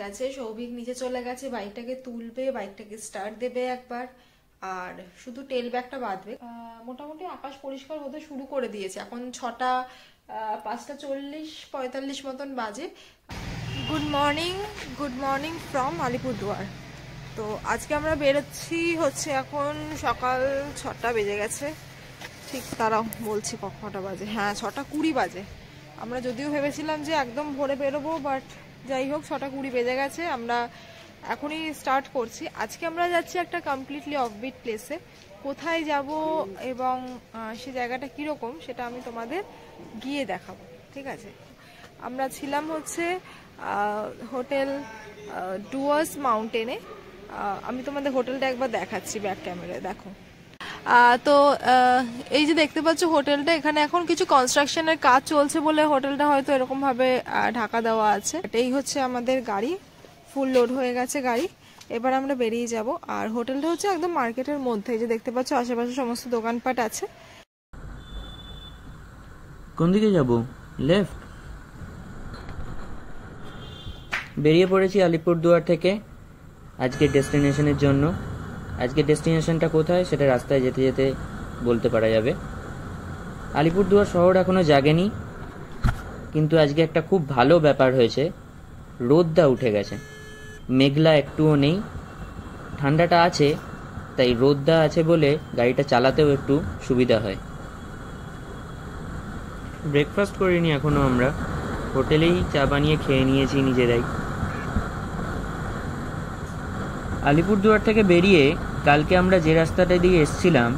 গেছে, সৌভিক নিচে চলে গেছে, বাইকটাকে তুলবে, বাইকটাকে স্টার্ট দেবে একবার, আর শুধু টেল ব্যাগটা বাঁধবে। মোটামুটি আকাশ পরিষ্কার হতে শুরু করে দিয়েছে, এখন 6টা 5:40-45 মতন বাজে। Good morning from Alipurduar. তো আজকে আমরা বেরোচ্ছি হচ্ছে এখন সকাল 6টা বেজে গেছে, ঠিক তারাও বলছি কটা বাজে, হ্যাঁ 6:20 বাজে। আমরা যদিও ভেবেছিলাম যে একদম ভোরে বেরোবো, বাট যাই হোক 6:20 বেজে গেছে, আমরা এখনই স্টার্ট করছি। আজকে আমরা যাচ্ছি একটা কমপ্লিটলি অফবিট প্লেসে। কোথায় যাব এবং সে জায়গাটা কীরকম সেটা আমি তোমাদের গিয়ে দেখাবো, ঠিক আছে? আমরা ছিলাম হচ্ছে হোটেল ডুয়ার্স মাউন্টেনে। আমি তোমাদের হোটেলটা একবার দেখাচ্ছি ব্যাক ক্যামেরায়, দেখো। তো এই যে দেখতে পাচ্ছ হোটেলটা, এখানে এখন কিছু কনস্ট্রাকশনের কাজ চলছে বলে হোটেলটা হয়তো এরকম ভাবে ঢাকা দেওয়া আছে। এটাই হচ্ছে আমাদের গাড়ি, ফুল লোড হয়ে গেছে গাড়ি, এবার আমরা বেরিয়ে যাব। আর হোটেলটা হচ্ছে একদম মার্কেটের মধ্যে, যে দেখতে পাচ্ছ আশেপাশে সমস্ত দোকানপাট আছে। কোন দিকে যাব? লেফট। বেরিয়ে পড়েছি আলিপুরদুয়ার থেকে আজকের ডেস্টিনেশনের জন্য। আজকে ডেস্টিনেশনটা কোথায় সেটা রাস্তায় যেতে যেতে বলতে পারা যাবে। আলিপুরদুয়ার শহর এখনো জাগেনি, কিন্তু আজকে একটা খুব ভালো ব্যাপার হয়েছে, রোদটা উঠে গেছে, মেঘলা একটুও নেই, ঠান্ডাটা আছে, তাই রোদটা আছে বলে গাড়িটা চালাতেও একটু সুবিধা হয়। ব্রেকফাস্ট করিনি এখনো, আমরা হোটেলেই চা বানিয়ে খেয়ে নিয়েছি নিজেরাই। আলিপুরদুয়ার থেকে বেরিয়ে কালকে আমরা যে রাস্তাটা দিয়ে এসছিলাম,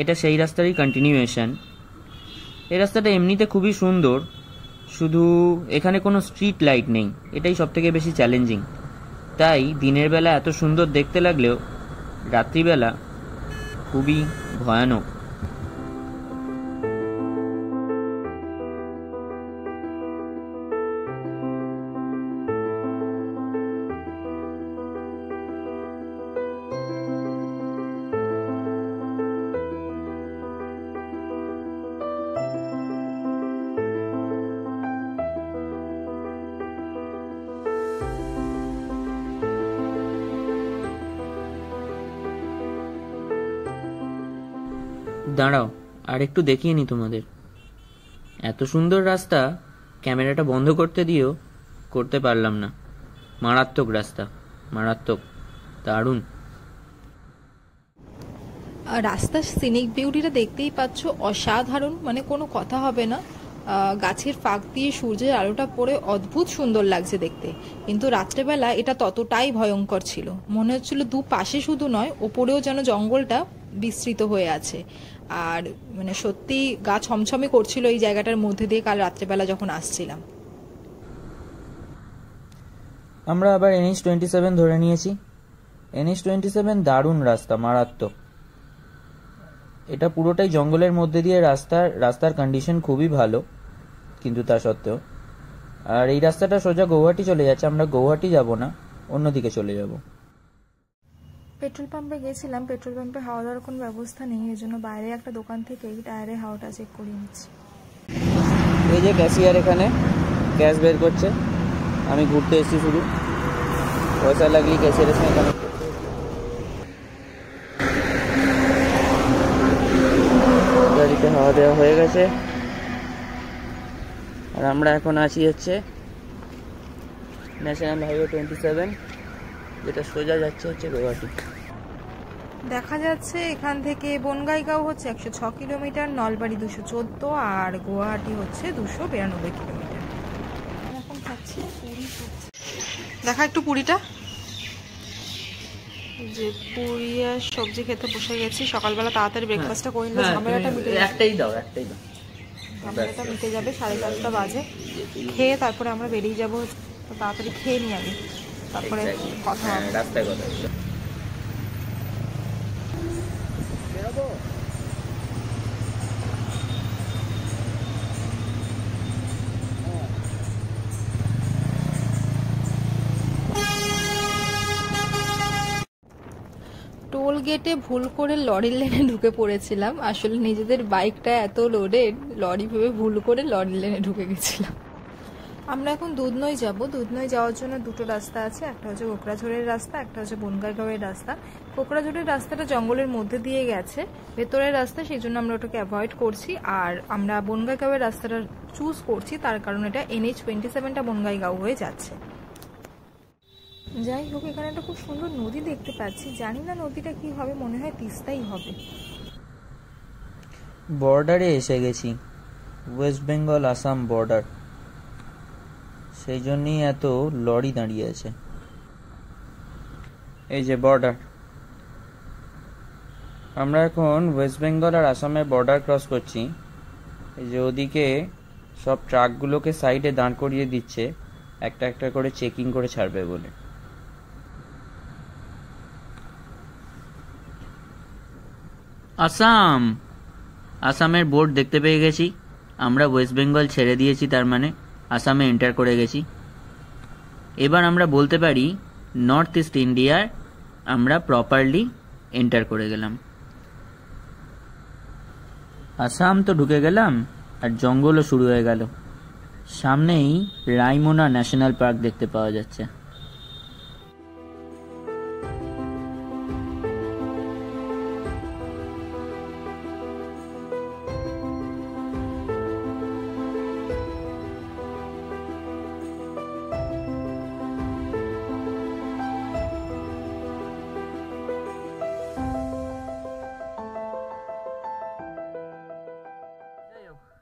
এটা সেই রাস্তারই কন্টিনিউয়েশন। এই রাস্তাটা এমনিতে খুবই সুন্দর, শুধু এখানে কোনো স্ট্রিট লাইট নেই, এটাই সবথেকে বেশি চ্যালেঞ্জিং। তাই দিনের বেলা এত সুন্দর দেখতে লাগলেও রাত্রিবেলা খুবই ভয়ানক। দাঁড়াও আর একটু দেখিয়ে নি তোমাদের। এত সুন্দর রাস্তা ক্যামেরাটা বন্ধ করতে দিয়েও করতে পারলাম না। মারাত্মক রাস্তা, মারাত্মক, দারুণ রাস্তার সিনিক বিউটিটা দেখতেই পাচ্ছ, অসাধারণ, মানে কোনো কথা হবে না। গাছের ফাঁক দিয়ে সূর্যের আলোটা পড়ে অদ্ভুত সুন্দর লাগছে দেখতে, কিন্তু রাত্রেবেলা এটা ততটাই ভয়ঙ্কর ছিল। মনে হচ্ছিল দুপাশে শুধু নয়, ওপরেও যেন জঙ্গলটা বিস্তৃত হয়ে আছে। আর মানে সত্যি গা ছমছমে করছিল এই জায়গাটার মধ্যে দিয়ে কাল রাত্রেবেলা যখন আসছিলাম। আমরা আবার NH-27 ধরে নিয়েছি। NH-27 দারুণ রাস্তা, মারাত্মক। এটা পুরোটাই জঙ্গলের মধ্যে দিয়ে রাস্তার কন্ডিশন খুবই ভালো, কিন্তু তা সত্ত্বেও। আর এই রাস্তাটা সোজা গৌহাটি চলে যাচ্ছে। আমরা গৌহাটি যাব না, অন্যদিকে চলে যাব। পেট্রোল পাম্পে গেছিলাম, পেট্রোল পাম্পে হাওয়া দেওয়ার কোনো ব্যবস্থা নেই, এই জন্য বাইরে একটা দোকান থেকে এই টায়ারে হাওয়াটা চেক করে নিচ্ছি। এই যে ক্যাশিয়ার এখানে ক্যাশ বের করছে, আমি ঘুরতে এসেছি শুধু, পয়সা লাগলেই ক্যাশিয়ারের সঙ্গে কানেক্ট করতে। গাড়িতে হাওয়া দেওয়া হয়ে গেছে, আর আমরা এখন আছি হচ্ছে ন্যাশনাল হাইওয়ে 27, যেটা সোজা যাচ্ছে হচ্ছে গৌহাটি। দেখা যাচ্ছে এখান থেকে বনগাইগাঁও হচ্ছে 106 কিলোমিটার, নলবাড়ি 214, আর গুয়াহাটি হচ্ছে 292 কিলোমিটার। এখন খাচ্ছি পুরি। দেখা একটু পুরিটা, যে পুরি আর সবজি খেতে বসে গেছি। সকালবেলা তাড়াতাড়ি ব্রেকফাস্টটা করে নিলে ঝামেলাটা মিটে যাবে। একটাই দাও। ঝামেলাটা মিটে যাবে, 7:30 বাজে। খেয়ে তারপরে আমরা বেরিয়ে যাবো, তাড়াতাড়ি খেয়ে নিই আমি, তারপরে কথা হবে রাস্তায় কথা। টোল গেটে ভুল করে লরির লেনে ঢুকে পড়েছিলাম। আসলে নিজেদের বাইকটা এত লোডেড, লরি ভেবে ভুল করে লরির লেনে ঢুকে গেছিলাম। আমরা এখন দুধনই যাব। দুধনই যাওয়ার জন্য দুটো রাস্তা আছে, একটা হচ্ছে কোকড়াঝোড়ের রাস্তা, একটা হচ্ছে বনগাঁইগাঁওয়ের রাস্তা। কোকড়াঝোড়ের রাস্তাটা জঙ্গলের মধ্যে দিয়ে গেছে, ভেতরের রাস্তা, সেই জন্য আমরা ওটাকে অ্যাভয়েড করছি। আর আমরা বনগাঁইগাঁওয়ের রাস্তাটা চুজ করছি, তার কারণ এটা NH-27টা বনগাঁইগাঁও হয়ে যাচ্ছে। যাই হোক, এখানে একটা খুব সুন্দর নদী দেখতে পাচ্ছি, জানি না নদীটা কি হবে, মনে হয় তিস্তাই হবে। বর্ডারে এসে গেছি, ওয়েস্ট বেঙ্গল আসাম বর্ডার, সেই জন্যই এত লরি দাঁড়িয়ে আছে। এই যে বর্ডার, আমরা এখন ওয়েস্ট বেঙ্গল আর আসামের বর্ডার ক্রস করছি। এই যে ওদিকে সব ট্রাকগুলোকে সাইডে দাঁড় করিয়ে দিচ্ছে, একটা একটা করে চেকিং করে ছাড়বে বলে। আসাম, আসামের বোর্ড দেখতে পেয়ে গেছি। আমরা ওয়েস্ট বেঙ্গল ছেড়ে দিয়েছি, তার মানে আসামে এন্টার করে গেছি। এবার আমরা বলতে পারি নর্থ ইস্ট ইন্ডিয়ার আমরা প্রপারলি এন্টার করে গেলাম। আসাম তো ঢুকে গেলাম, আর জঙ্গলও শুরু হয়ে গেল। সামনেই রায়মনা ন্যাশনাল পার্ক দেখতে পাওয়া যাচ্ছে।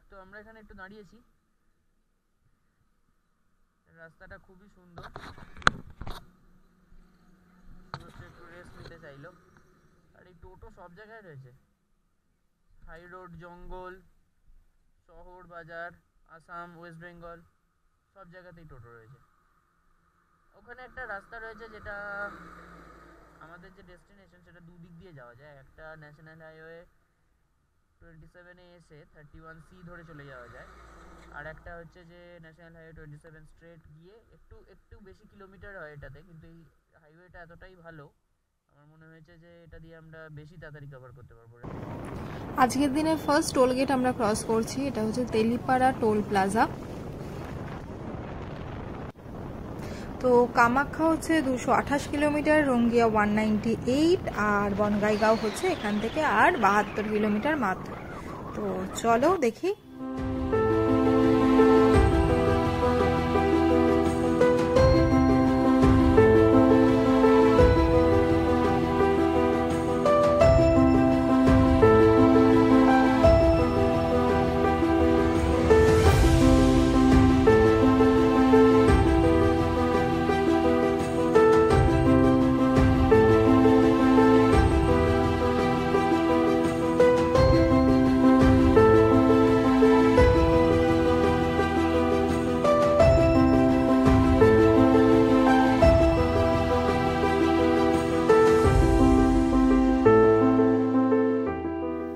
তো আমরা এখানে একটু দাঁড়িয়েছি, রাস্তাটা খুবই সুন্দর, একটু রেস্ট নিতে চাইলো। আর এই টোটো সব জায়গায় রয়েছে, হাই রোড, জঙ্গল, শহর, বাজার, আসাম, ওয়েস্ট বেঙ্গল, সব জায়গাতেই টোটো রয়েছে। ওখানে একটা রাস্তা রয়েছে যেটা আমাদের যে ডেস্টিনেশন সেটা দুদিক দিয়ে যাওয়া যায়। একটা ন্যাশনাল হাইওয়ে 27-এ এসে 31C ধরে চলে যাওয়া যায়, আর একটা হচ্ছে যে ন্যাশনাল হাইওয়ে 27 স্ট্রেট গিয়ে একটু বেশি কিলোমিটার হয় এটাতে, কিন্তু এই হাইওয়েটা এতটাই ভালো, আমার মনে হয়েছে যে এটা দিয়ে আমরা বেশি তাড়াতাড়ি কভার করতে পারবো। আজকের দিনে ফার্স্ট টোল গেট আমরা ক্রস করছি, এটা হচ্ছে তেলিপাড়া টোল প্লাজা। তো কামাখ্যা হচ্ছে 228 কিলোমিটার, রঙ্গিয়া 198, আর বনগাঁইগাঁও হচ্ছে এখান থেকে আর 72 কিলোমিটার মাত্র। তো চলো দেখি।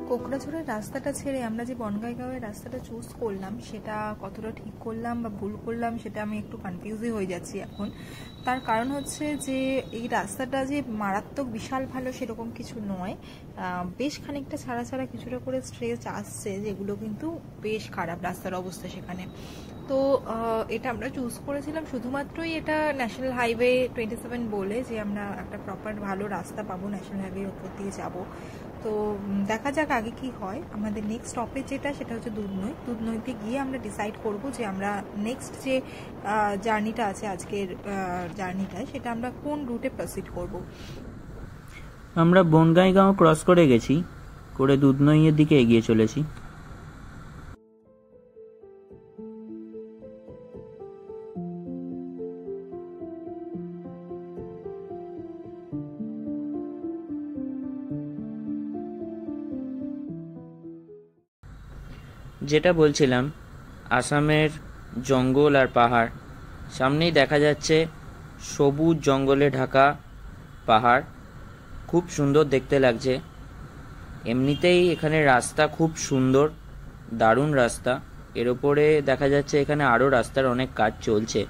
কোকড়াঝোড়ের রাস্তাটা ছেড়ে আমরা যে বনগাঁইগাঁওয়ের রাস্তাটা চুজ করলাম, সেটা কতটা ঠিক করলাম বা ভুল করলাম সেটা আমি একটু কনফিউজই হয়ে যাচ্ছি এখন। তার কারণ হচ্ছে যে এই রাস্তাটা যে মারাত্মক বিশাল ভালো সেরকম কিছু নয়, বেশ খানিকটা ছাড়া ছাড়া কিছুটা করে স্ট্রেচ আসছে, যেগুলো কিন্তু বেশ খারাপ রাস্তার অবস্থা সেখানে। তো এটা আমরা চুজ করেছিলাম শুধুমাত্রই এটা ন্যাশনাল হাইওয়ে 27 বলে, যে আমরা একটা প্রপার ভালো রাস্তা পাবো, ন্যাশনাল হাইওয়ের উপর দিয়ে যাব। তো দেখা যাক আগে কি হয়। আমাদের নেক্সট স্টপেজ যেটা, সেটা হচ্ছে দুধনই। দুধনইতে গিয়ে আমরা ডিসাইড করব যে আমরা নেক্সট যে জার্নিটা আছে আজকের জার্নিটায়, সেটা আমরা কোন রুটে প্রসিড করব। আমরা বনগাঁইগাঁও ক্রস করে গেছি, করে দুধনইয়ের দিকে এগিয়ে চলেছি। যেটা বলছিলাম, আসামের জঙ্গল আর পাহাড়, সামনেই দেখা যাচ্ছে সবুজ জঙ্গলে ঢাকা পাহাড়, খুব সুন্দর দেখতে লাগছে। এমনিতেই এখানে রাস্তা খুব সুন্দর, দারুণ রাস্তা। এর ওপরে দেখা যাচ্ছে এখানে আরও রাস্তার অনেক কাজ চলছে।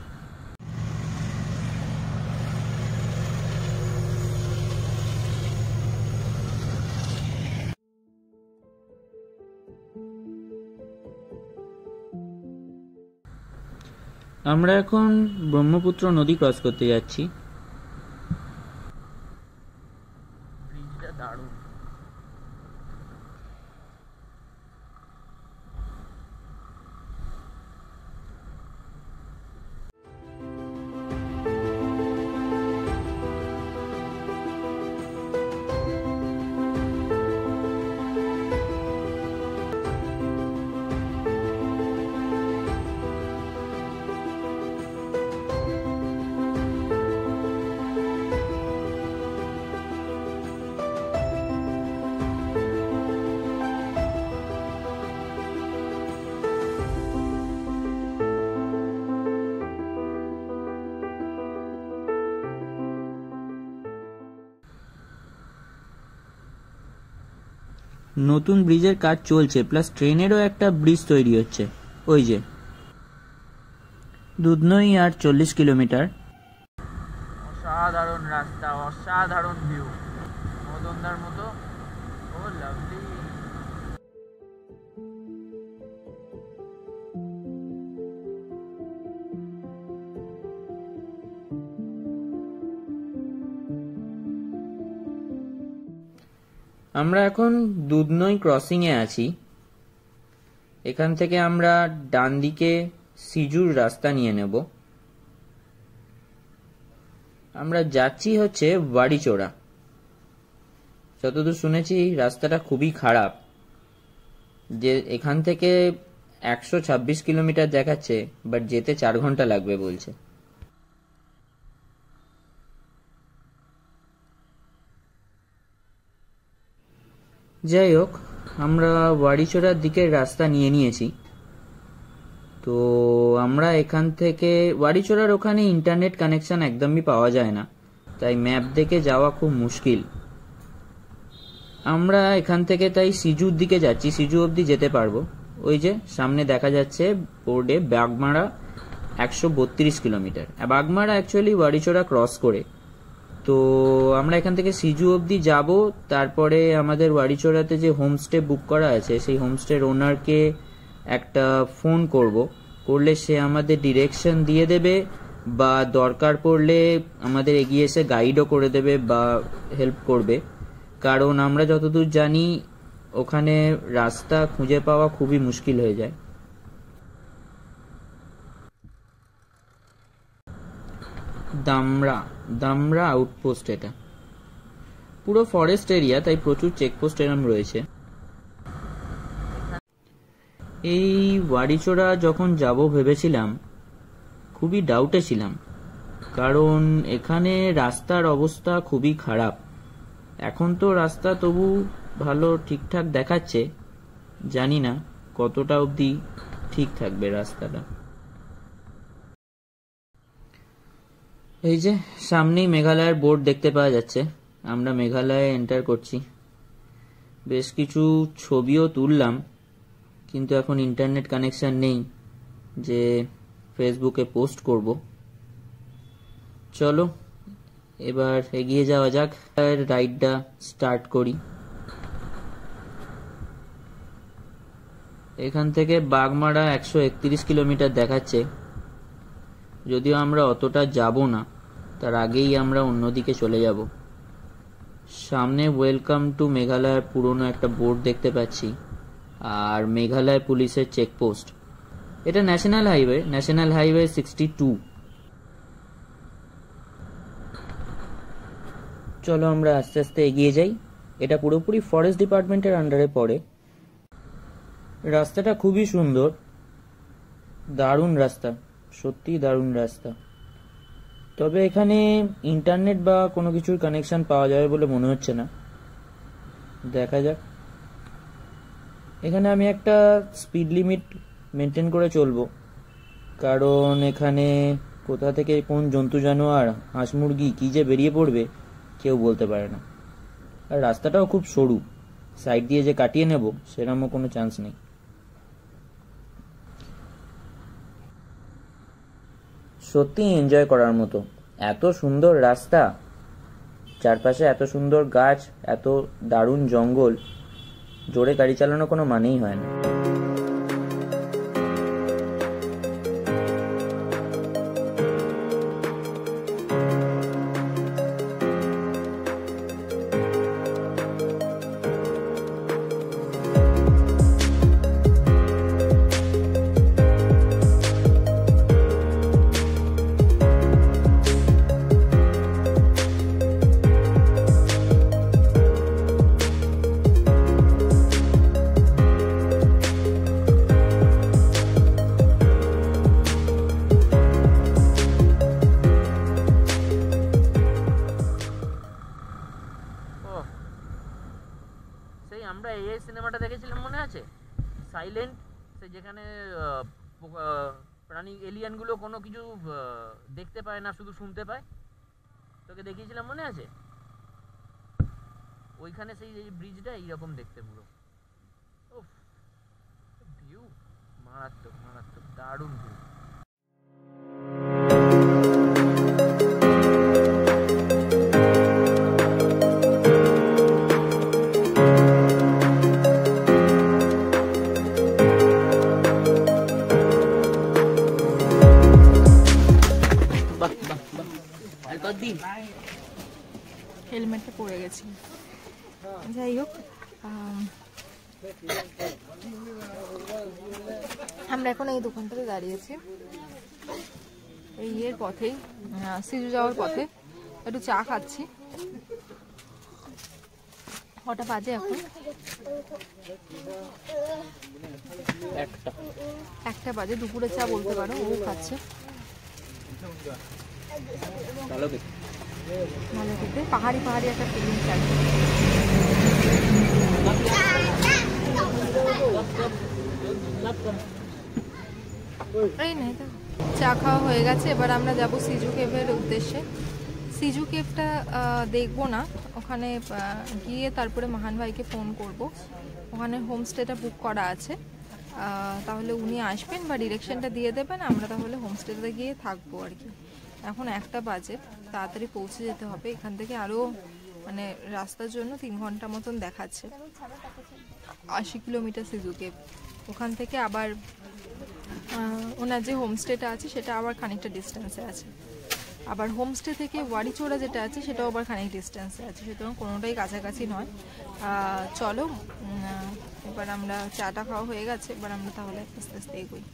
আমরা এখন ব্রহ্মপুত্র নদী ক্রস করতে যাচ্ছি। ব্রিজটা দারুণ। নতুন ব্রিজের কাজ চলছে, প্লাস ট্রেনেরও একটা ব্রিজ তৈরি হচ্ছে। ওই যে দুধনই আর 40 কিলোমিটার। অসাধারণ রাস্তা, অসাধারণ ভিউ, মদনদার মতো। ও লাভলি। আমরা এখন দুধনই ক্রসিং এ আছি। এখান থেকে আমরা ডান দিকে সিজুর রাস্তা নিয়ে নেব। আমরা যাচ্ছি হচ্ছে বাড়িচোড়া। যতদূর শুনেছি রাস্তাটা খুবই খারাপ, যে এখান থেকে 126 কিলোমিটার দেখাচ্ছে, বাট যেতে 4 ঘন্টা লাগবে বলছে। যাই হোক, আমরা বাড়িচোড়ার দিকের রাস্তা নিয়ে নিয়েছি। তো আমরা এখান থেকে বাড়িচোড়ার ওখানে ইন্টারনেট কানেকশন একদমই পাওয়া যায় না, তাই ম্যাপ দেখে যাওয়া খুব মুশকিল। আমরা এখান থেকে তাই সিজুর দিকে যাচ্ছি, সিজু অবধি যেতে পারবো। ওই যে সামনে দেখা যাচ্ছে বোর্ডে Bagmara 132 kilometre. Bagmara actually Barichora cross করে। তো আমরা এখান থেকে সিজু অবধি যাব, তারপরে আমাদের বাড়িচোড়াতে যে হোমস্টে বুক করা আছে সেই হোমস্টের ওনারকে একটা ফোন করলে সে আমাদের ডিরেকশন দিয়ে দেবে, বা দরকার পড়লে আমাদের এগিয়ে এসে গাইডও করে দেবে বা হেল্প করবে। কারণ আমরা যতদূর জানি ওখানে রাস্তা খুঁজে পাওয়া খুবই মুশকিল হয়ে যায়। দামরা আউটপোস্ট, এটা পুরো ফরেস্ট এরিয়া, তাই প্রচুর চেকপোস্ট এরম রয়েছে। এই বাড়িচোড়া যখন যাব ভেবেছিলাম, খুবই ডাউটে ছিলাম, কারণ এখানে রাস্তার অবস্থা খুবই খারাপ। এখন তো রাস্তা তবু ভালো ঠিকঠাক দেখাচ্ছে, জানি না কতটা অবধি ঠিক থাকবে রাস্তাটা। এই যে সামনেই মেঘালয়ের বোর্ড দেখতে পাওয়া যাচ্ছে। আমরা মেঘালয়ে এন্টার করছি। বেশ কিছু ছবিও তুললাম, কিন্তু এখন ইন্টারনেট কানেকশন নেই যে ফেসবুকে পোস্ট করব। চলো এবার এগিয়ে যাওয়া যাক, রাইডটা স্টার্ট করি। এখান থেকে বাগমারা 131 কিলোমিটার দেখাচ্ছে, যদিও আমরা অতটা যাব না, তার আগেই আমরা অন্যদিকে চলে যাব। সামনে ওয়েলকাম টু মেঘালয় পুরনো একটা বোর্ড দেখতে পাচ্ছি, আর মেঘালয় পুলিশের চেকপোস্ট। এটা ন্যাশনাল হাইওয়ে 62। চলো আমরা আস্তে আস্তে এগিয়ে যাই। এটা পুরোপুরি ফরেস্ট ডিপার্টমেন্টের আন্ডারে পড়ে। রাস্তাটা খুবই সুন্দর, দারুণ রাস্তা, সত্যি দারুণ রাস্তা। তবে এখানে ইন্টারনেট বা কোনো কিছুর কানেকশন পাওয়া যাবে বলে মনে হচ্ছে না, দেখা যাক। এখানে আমি একটা স্পিড লিমিট মেনটেন করে চলবো, কারণ এখানে কোথা থেকে কোন জন্তু জানোয়ার, হাঁস মুরগি কি যে বেরিয়ে পড়বে কেউ বলতে পারে না। আর রাস্তাটাও খুব সরু, সাইড দিয়ে যে কাটিয়ে নেব সেরকমও কোনো চান্স নেই। সত্যি এনজয় করার মতো, এত সুন্দর রাস্তা, চারপাশে এত সুন্দর গাছ, এত দারুণ জঙ্গল, জোরে গাড়ি চালানো কোনো মানেই হয় না। রাস্তায় যেখানে প্রাণী এলিয়ানগুলো কোনো কিছু দেখতে পায় না, শুধু শুনতে পায়, তোকে দেখিয়েছিলাম মনে আছে? ওইখানে সেই ব্রিজটা এইরকম দেখতে পুরো। উফ, ভিউ মারাত্মক মারাত্মক, দারুণ ভিউ। হেলমেটটা পরে গেছি। যাই হোক, আমরা এখন এই দোকানটাতে দাঁড়িয়েছি, এই ইয়ের পথেই, সিজু যাওয়ার পথে। একটু চা খাচ্ছি। কটা বাজে এখন? একটা বাজে। দুপুরে চা বলতে পারো, ও খাচ্ছে। ভালো খেতে, পাহাড়ি পাহাড়ি একটা ফিলিং চাই। চা খাওয়া হয়ে গেছে, এবার আমরা যাব সিজু কেভের উদ্দেশ্যে। সিজু কেভটা দেখবো না, ওখানে গিয়ে তারপরে মাহান ভাইকে ফোন করব। ওখানে হোমস্টেটা বুক করা আছে, তাহলে উনি আসবেন বা ডিরেকশনটা দিয়ে দেবেন, আমরা তাহলে হোমস্টেতে গিয়ে থাকবো আর কি। এখন 1টা বাজে, তাড়াতাড়ি পৌঁছে যেতে হবে। এখান থেকে আরও মানে রাস্তার জন্য 3 ঘন্টা মতন দেখাচ্ছে। 80 কিলোমিটার সিজু কেভ। ওখান থেকে আবার ওনার যে হোমস্টেটা আছে সেটা আবার খানিকটা ডিস্টেন্সে আছে। আবার হোমস্টে থেকে ওয়ারিচোড়া যেটা আছে সেটাও আবার খানিক ডিস্টেন্সে আছে, সুতরাং কোনোটাই কাছাকাছি নয়। চলো, এবার আমরা চাটা খাওয়া হয়ে গেছে, এবার আমরা তাহলে আস্তে আস্তে এগোই।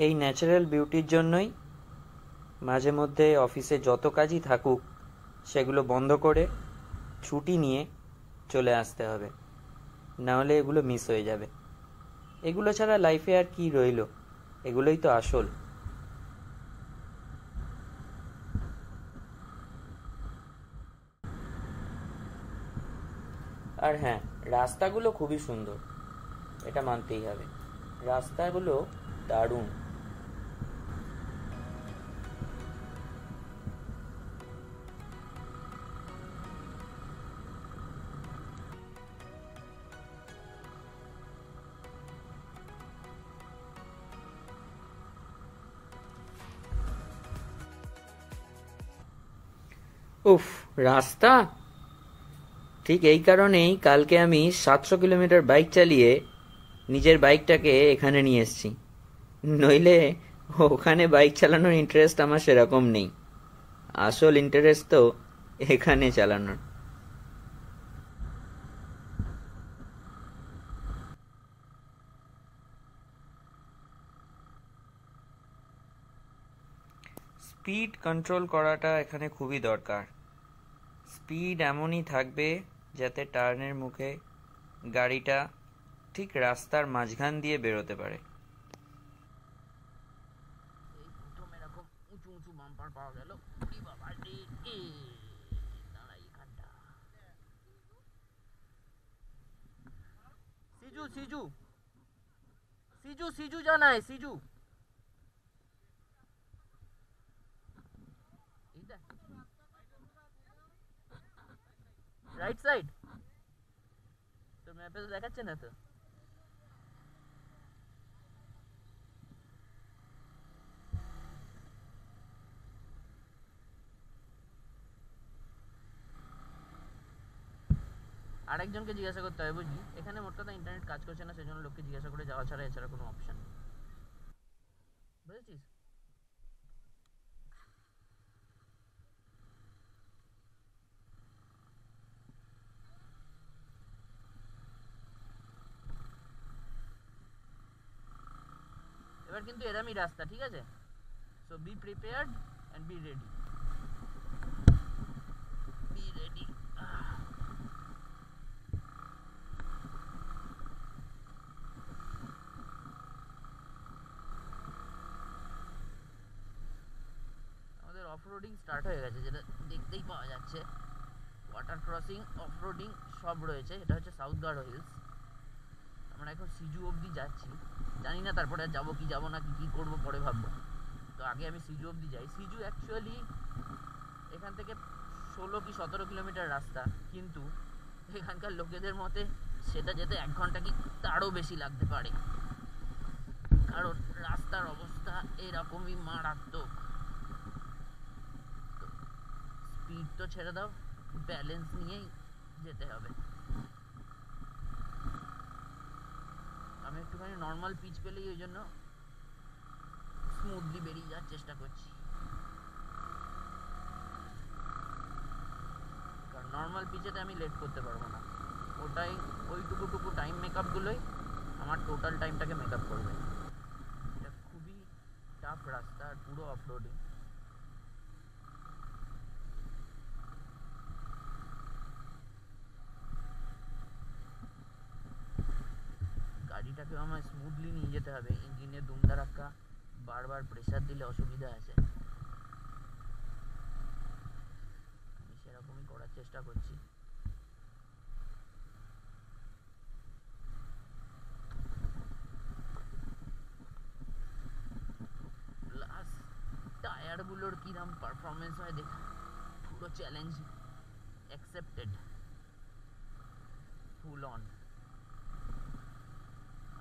এই ন্যাচারাল বিউটির জন্যই মাঝে মধ্যে অফিসে যত কাজই থাকুক সেগুলো বন্ধ করে ছুটি নিয়ে চলে আসতে হবে, নাহলে এগুলো মিস হয়ে যাবে। এগুলো ছাড়া লাইফে আর কি রইল, এগুলোই তো আসল। আর হ্যাঁ, রাস্তাগুলো খুবই সুন্দর, এটা মানতেই হবে। রাস্তাগুলো দারুণ। উফ, রাস্তা! ঠিক এই কারণেই কালকে আমি 700 কিলোমিটার বাইক চালিয়ে নিজের বাইকটাকে এখানে নিয়ে এসেছি, নইলে ওখানে বাইক চালানোর ইন্টারেস্ট আমার সেরকম নেই। আসল ইন্টারেস্ট তো এখানে চালানোর। স্পিড কন্ট্রোল করাটা এখানে খুবই দরকার। স্পিড এমনই থাকবে যাতে টার্নের মুখে গাড়িটা ঠিক রাস্তার মাঝখান দিয়ে বেরোতে পারে। উঁচু উঁচু বাম্পার পাওয়া গেল। সিজু সিজু সিজু সিজু জানা है সিজু। রাইট সাইড তোর ম্যাপে তো দেখাচ্ছে না তো। আরেকজনকে জিজ্ঞাসা করতে হবে বুঝলি, এখানে মোট কথা ইন্টারনেট কাজ করছে না, সেজন্য লোককে জিজ্ঞাসা করে যাওয়া ছাড়া এছাড়া কোনো অপশন, বুঝেছিস? এবার কিন্তু এরমই রাস্তা, ঠিক আছে? So be prepared and be ready, be ready. আমাদের অফরোডিং স্টার্ট হয়ে গেছে, যেটা দেখতেই পাওয়া যাচ্ছে। ওয়াটার ক্রসিং, অফরোডিং সব রয়েছে। এটা হচ্ছে সাউথ গার্ড হিলস। আমরা এখন সিজু অবধি যাচ্ছি, জানি না তারপরে যাবো কি যাবো না, কি করবো পরে ভাববো। তো আগে আমি সিজু অবধি যাই। সিজু অ্যাকচুয়ালি এখান থেকে 16 কি 17 কিলোমিটার রাস্তা, কিন্তু এখানকার লোকেদের মতে সেটা যেতে 1 ঘন্টা কি তারও বেশি লাগতে পারে, কারণ রাস্তার অবস্থা এরকমই মারাত্মক। স্পিড তো ছেড়ে দাও, ব্যালেন্স নিয়েই যেতে হবে। আমি একটুখানি নর্মাল পিচ পেলেই ওই জন্য স্মুথলি বেরিয়ে যাওয়ার চেষ্টা করছি, কারণ নর্মাল পিচেতে আমি লেট করতে পারবো না। ওটাই ওইটুকু টাইম মেকআপ গুলোই আমার টোটাল টাইমটাকে মেকআপ করবে। এটা খুবই টাফ রাস্তা আর পুরো অফরোডিং। গাড়িটাকে আমার স্মুথলি নিয়ে যেতে হবে, ইঞ্জিনের দুমদারাক্কা বারবার প্রেসার দিলে অসুবিধা আছে। আমি সেরকমই করার চেষ্টা করছি। প্লাস টায়ারগুলোর কিরম পারফরমেন্স হয় দেখা, পুরো চ্যালেঞ্জ অ্যাকসেপ্টেড, ফুল অন।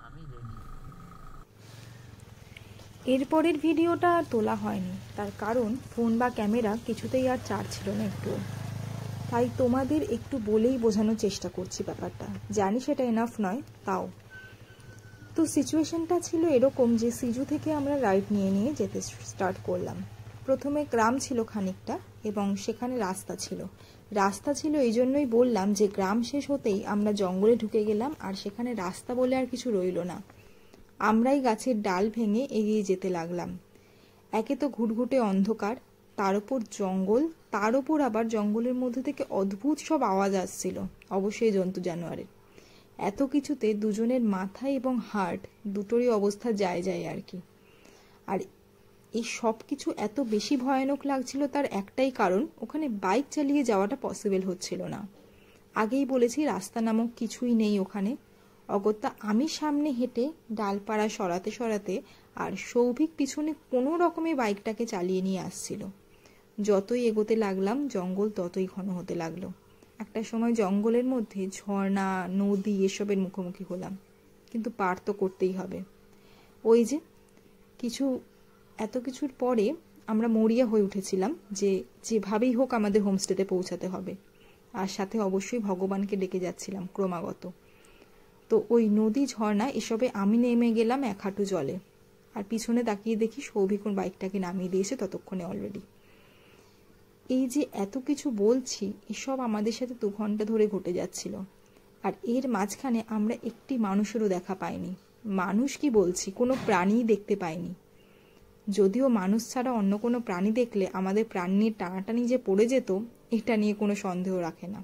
আমি রেডি। এরপরের ভিডিওটা আর তোলা হয়নি, তার কারণ ফোন বা ক্যামেরা কিছুতেই আর চার্জ ছিল না একটু, তাই তোমাদের একটু বলেই বোঝানোর চেষ্টা করছি ব্যাপারটা। জানি সেটা এনাফ নয়, তাও। তো সিচুয়েশনটা ছিল এরকম যে সিজু থেকে আমরা রাইড নিয়ে যেতে স্টার্ট করলাম। প্রথমে গ্রাম ছিল খানিকটা এবং সেখানে রাস্তা ছিল এই জন্যই বললাম যে গ্রাম শেষ হতেই আমরা জঙ্গলে ঢুকে গেলাম, আর সেখানে রাস্তা বলে আর কিছু রইল না। আমরাই গাছের ডাল ভেঙে এগিয়ে যেতে লাগলাম। একে তো ঘুটঘুটে অন্ধকার, তার উপর জঙ্গল, তার উপর আবার জঙ্গলের মধ্যে থেকে অদ্ভুত সব আওয়াজ আসছিল, অবশ্যই জন্তু জানোয়ারের। এত কিছুতে দুজনের মাথা এবং হার্ট দুটোরই অবস্থা যায় আর কি। আর এই সব কিছু এত বেশি ভয়ানক লাগছিল তার একটাই কারণ, ওখানে বাইক চালিয়ে যাওয়াটা পসিবল হচ্ছিল না। আগেই বলেছি রাস্তা নামক কিছুই নেই ওখানে। অগত্যা আমি সামনে হেঁটে ডালপাড়া সরাতে আর সৌভিক পিছনে কোনো রকমে বাইকটাকে চালিয়ে নিয়ে আসছিল। যতই এগোতে লাগলাম জঙ্গল ততই ঘন হতে লাগলো। একটা সময় জঙ্গলের মধ্যে ঝর্ণা, নদী এসবের মুখোমুখি হলাম, কিন্তু পার তো করতেই হবে। ওই যে এত কিছুর পরে আমরা মরিয়া হয়ে উঠেছিলাম যে যেভাবেই হোক আমাদের হোমস্টেতে পৌঁছাতে হবে, আর সাথে অবশ্যই ভগবানকে ডেকে যাচ্ছিলাম ক্রমাগত। তো ওই নদী, ঝর্ণা এসবে আমি নেমে গেলাম 1 হাঁটু জলে, আর পিছনে তাকিয়ে দেখি সৌভিক বাইকটাকে নামিয়ে দিয়েছে ততক্ষণে অলরেডি। এই যে এত কিছু বলছি, এসব আমাদের সাথে 2 ঘন্টা ধরে ঘটে যাচ্ছিল, আর এর মাঝখানে আমরা একটি মানুষেরও দেখা পাইনি। মানুষ কি বলছি, কোনো প্রাণীই দেখতে পাইনি। যদিও মানুষ ছাড়া অন্য কোনো প্রাণী দেখলে আমাদের প্রাণ নিয়ে টানাটানি যে পড়ে যেত, এটা নিয়ে কোনো সন্দেহ রাখে না।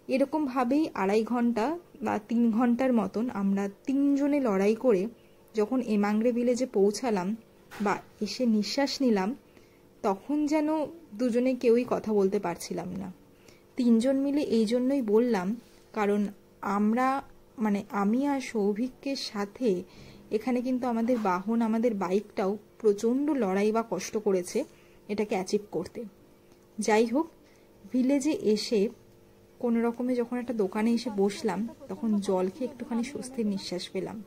এরকমভাবেই 2.5 ঘন্টা বা 3 ঘন্টার মতন আমরা 3 জনে লড়াই করে যখন এমাংরে ভিলেজে পৌঁছালাম বা এসে নিঃশ্বাস নিলাম, তখন যেন দুজনে কেউই কথা বলতে পারছিলাম না। 3 জন মিলে এই জন্যই বললাম, কারণ আমি আর সৌভিককে সাথে এখানে কিন্তু আমাদের বাহন, আমাদের বাইকটাও প্রচণ্ড লড়াই বা কষ্ট করেছে এটাকে অ্যাচিভ করতে। যাই হোক, ভিলেজে এসে কোনো রকমে যখন একটা দোকানে এসে বসলাম, তখন জল খেয়ে একটুখানি স্বস্তির নিঃশ্বাস পেলাম।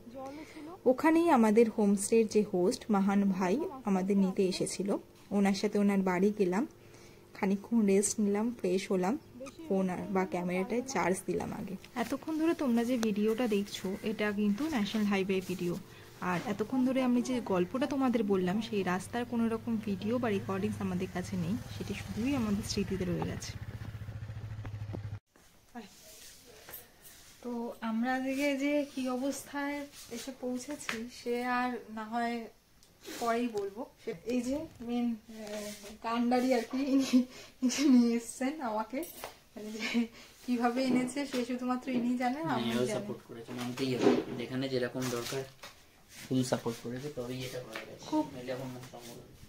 ওখানেই আমাদের হোমস্টের যে হোস্ট মাহান ভাই আমাদের নিতে এসেছিল, ওনার সাথে ওনার বাড়ি গেলাম, খানিকক্ষণ রেস্ট নিলাম, ফ্রেশ হলাম, ফোন বা ক্যামেরাটায় চার্জ দিলাম আগে। এতক্ষণ ধরে তোমরা যে ভিডিওটা দেখছো এটা কিন্তু ন্যাশনাল হাইওয়ে ভিডিও, আর এতক্ষণ ধরে আমি যে গল্পটা তোমাদের বললাম সেই রাস্তার কোনো রকম ভিডিও বা রেকর্ডিংস আমাদের কাছে নেই, সেটি শুধুই আমাদের স্মৃতিতে রয়ে গেছে। তো আমরা আজকে যে কি অবস্থায় এসে পৌঁছেছি সে আর না হয় পরেই বলবো। এই যে মেন কান্ডারি আর কি নিয়ে এসছেন আমাকে, মানে যে কিভাবে এনেছে সে শুধুমাত্র ইনি জানেন, আমি সাপোর্ট করেছে, মানতেই হবে, যেখানে যেরকম দরকার ফুল সাপোর্ট করেছে, তবেই এটা করা গেছে।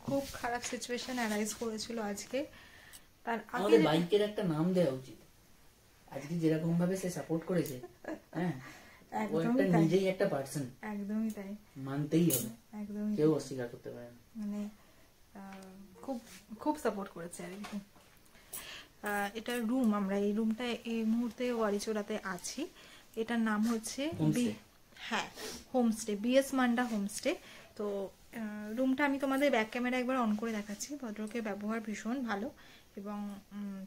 খুব খারাপ সিচুয়েশন অ্যারাইজ করেছিল আজকে, তার আগে আমাদের বাইকের একটা নাম দেওয়া উচিত। আজকে যেরকম ভাবে সে সাপোর্ট করেছে, হ্যাঁ, ও একটা নিজেই একটা পার্সন, একদমই তাই, মানতেই হবে, একদমই কেউ অস্বীকার করতে পারে না। মানে খুব খুব সাপোর্ট করেছে আর কি। এটা রুম, আমরা এই রুমটা এই মুহূর্তে ওয়ারিচোড়াতে আছি। এটার নাম হচ্ছে হ্যাঁ হোমস্টে, বিএস মান্ডা হোমস্টে। তো রুমটা আমি তোমাদের ব্যাক ক্যামেরা একবার অন করে দেখাচ্ছি। ভদ্রলোকের ব্যবহার ভীষণ ভালো, এবং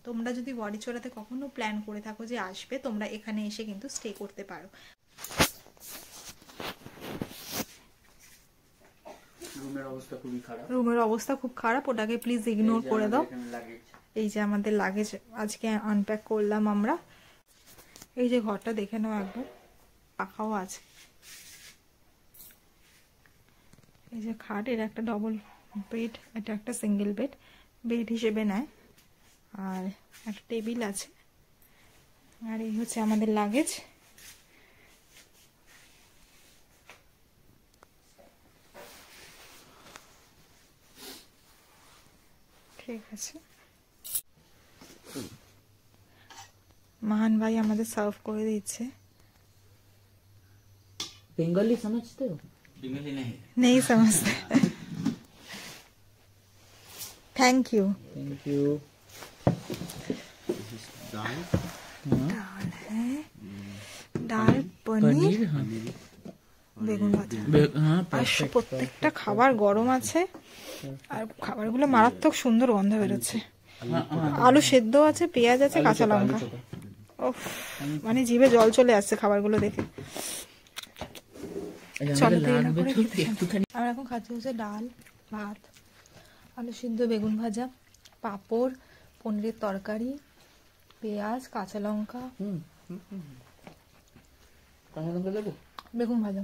তোমরা যদি ওয়ারিচোড়াতে কখনো প্ল্যান করে থাকো যে আসবে, তোমরা এখানে এসে কিন্তু স্টে করতে পারো। রুমের অবস্থা খুব খারাপ, ওটাকে প্লিজ ইগনোর করে দাও। এই যে আমাদের লাগেজ আজকে আনপ্যাক করলাম আমরা। এই যে ঘরটা দেখে নাও একবার, পাখাও আছে। এই যে খাট, এর একটা ডবল বেড, এটা একটা সিঙ্গেল বেড, বেড হিসেবে নেয়, আর একটা টেবিল আছে। আর এই হচ্ছে আমাদের লাগেজ। ঠিক আছে, মাহান ভাই আমাদের সার্ভ করে দিচ্ছে। বেঙ্গলি समझते हो? बेंगली नहीं समझते। Thank you. दाल है, दाल पनीर, বেগুন ভাজা। আর প্রত্যেকটা খাবার গরম আছে, আর খাবারগুলো মারাত্মক সুন্দর গন্ধ বেরোচ্ছে। আলু সেদ্ধ আছে, পেঁয়াজ আছে, কাঁচা লঙ্কা, ওফ মানে জিভে জল চলে আসছে খাবারগুলো দেখে। আমরা এখন খাচ্ছি হচ্ছে ডাল, ভাত, আলু সিদ্ধ, বেগুন ভাজা, পাঁপড়, পনিরের তরকারি, পেঁয়াজ, কাঁচা লঙ্কা, বেগুন ভাজা,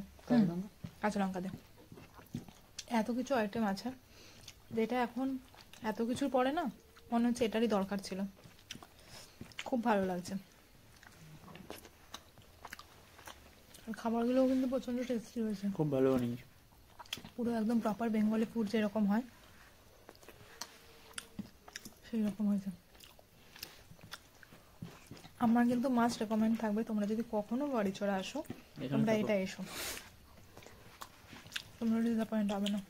কাঁচা লঙ্কা দেয়। এত কিছু আইটেম আছে যেটা এখন এত কিছুর পরে না মনে হচ্ছে এটারই দরকার ছিল। খুব ভালো লাগছে, খাবারগুলোও কিন্তু প্রচন্ড টেস্টি হয়েছে, খুব ভালো বানিয়েছে, পুরো একদম প্রপার বেঙ্গলি ফুড যেরকম হয় সেই রকম হয়েছে। আমার কিন্তু মাস্ট রেকমেন্ড থাকবে, তোমরা যদি কখনো ওয়ারিচোড়া আসো তোমরা এটা এসো, তোমরা ডিসঅ্যাপয়েন্ট হবে না।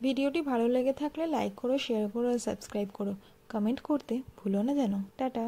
ভিডিওটি ভালো লেগে থাকলে লাইক করো, শেয়ার করো আর সাবস্ক্রাইব করো। কমেন্ট করতে ভুলো না যেন। টাটা।